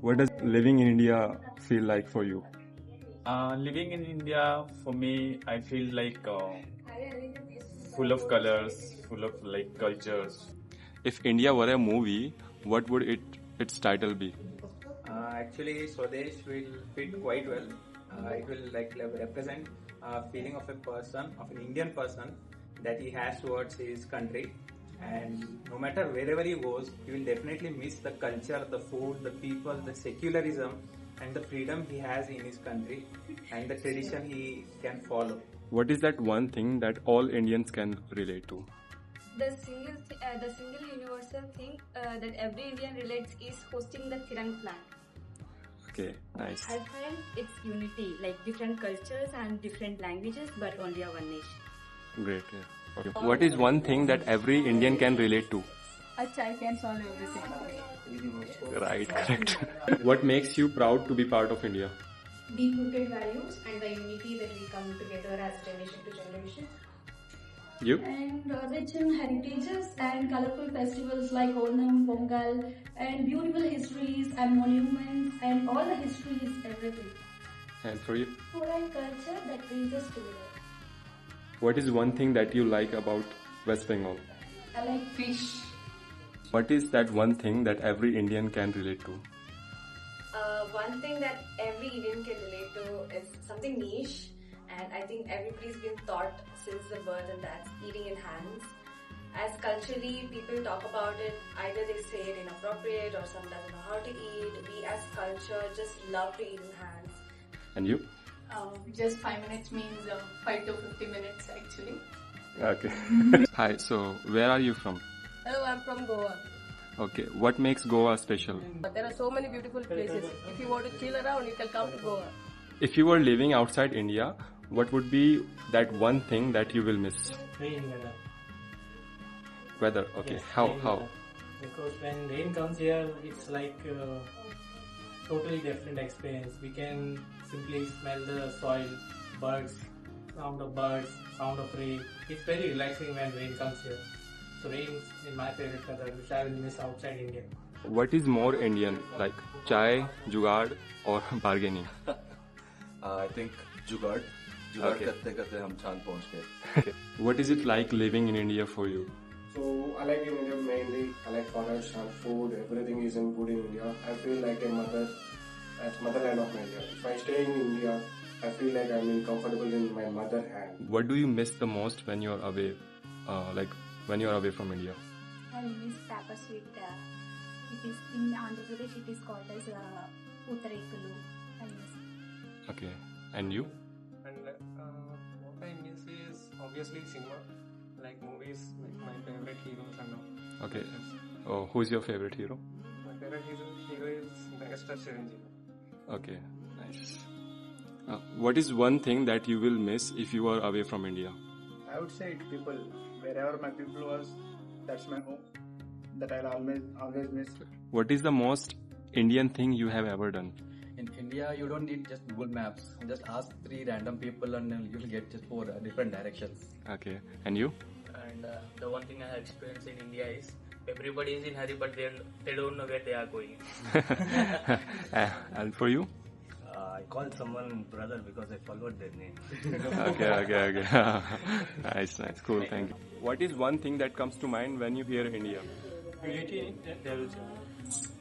What does living in India feel like for you? Living in India, for me, I feel like full of colors, full of like cultures. If India were a movie, what would its title be? Actually, Swadesh will fit quite well. It will represent a feeling of a person, of an Indian person, that he has towards his country. And no matter wherever he goes, he will definitely miss the culture, the food, the people, the secularism, and the freedom he has in his country, and the tradition he can follow. What is that one thing that all Indians can relate to? The single universal thing that every Indian relates is hosting the Tirang flag. Okay, nice. I find it's unity, like different cultures and different languages, but only a one nation. Great. Yeah. Okay. What is one thing that every Indian can relate to? A child can solve everything. Right, correct. What makes you proud to be part of India? Deep-rooted values and the unity that we come together as generation to generation. You? And rich in heritages and colorful festivals like Onam, Pongal, and beautiful histories and monuments, and all the history is everything. And for you? Food and culture that brings us together. What is one thing that you like about West Bengal? I like fish. What is that one thing that every Indian can relate to? One thing that every Indian can relate to is something niche, and I think everybody's been taught since the birth, and that's eating in hands. As culturally people talk about it, either they say it inappropriate or some doesn't know how to eat. We as culture just love to eat in hands. And you? Just 5 minutes means 5 to 50 minutes actually. Okay. Hi, so where are you from? Hello, I'm from Goa. Okay, what makes Goa special? There are so many beautiful places. If you want to chill around, you can come to Goa. If you were living outside India, what would be that one thing that you will miss? Rain weather. Weather, okay. Yes, How? rain weather. Because when rain comes here, it's like totally different experience. We can simply smell the soil, birds, sound of rain. It's very relaxing when rain comes here. So rain is my favorite weather, which I will miss outside India. What is more Indian, like chai, jugaad or bargaining? I think जुगाड़ Okay. करते करते हम चांद पहुंच गए. What is it like living in India for you? So I like in India mainly. I like forest and food. Everything is in good in India. I feel like a mother, as motherland of India. If I stay in India, I feel like I'm comfortable in my mother hand. What do you miss the most when you're away, when you're away from India? I miss pepper sweet. It is in Andhra Pradesh. It is called as Uttarekulu. I miss it. Okay, and you? And what I miss is obviously cinema, like movies, like my favorite heroes and all. Okay. Oh, who's your favorite hero? My favorite hero is Megastar Chiranjeevi. Okay, nice. What is one thing that you will miss if you are away from India? I would say people. Wherever my people was, that's my home. That I'll always miss. What is the most Indian thing you have ever done? In India, you don't need just Google Maps. Just ask 3 random people and you'll get just 4 different directions. Okay, and you? And the one thing I have experienced in India is everybody is in hurry, but they don't know where they are going. And for you? I called someone brother because I forgot their name. Okay. Nice, cool, thank you. What is one thing that comes to mind when you hear India? Unity and diversity.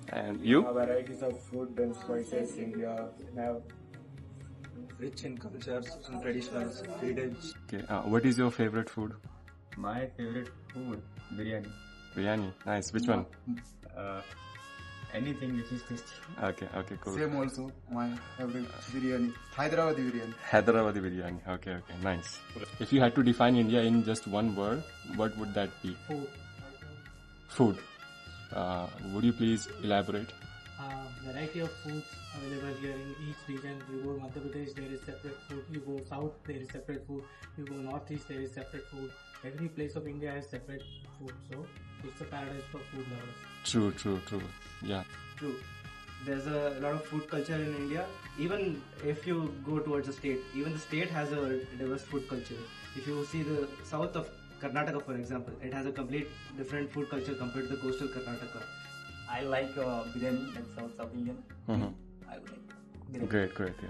And you? Varieties of food and spices. India have Rich in cultures and traditions, heritage. Okay, what is your favorite food? My favorite food, biryani. Biryani, nice. Which one? Anything which is tasty. Okay, cool. Same also. My favorite biryani. Hyderabadi biryani. Hyderabadi biryani. Okay, nice. If you had to define India in just one word, what would that be? Food. Would you please elaborate? Variety of foods available here in each region. You go Madhya Pradesh, there is separate food. You go south, there is separate food. You go northeast, there is separate food. Every place of India has separate food. So it's a paradise for food lovers. True. Yeah. True. There's a lot of food culture in India. Even if you go towards the state, even the state has a diverse food culture. If you see the south of Karnataka, for example, it has a complete different food culture compared to the coastal Karnataka. I like biryani, like South Indian. Mm-hmm. I would like biryani. Great. Yeah.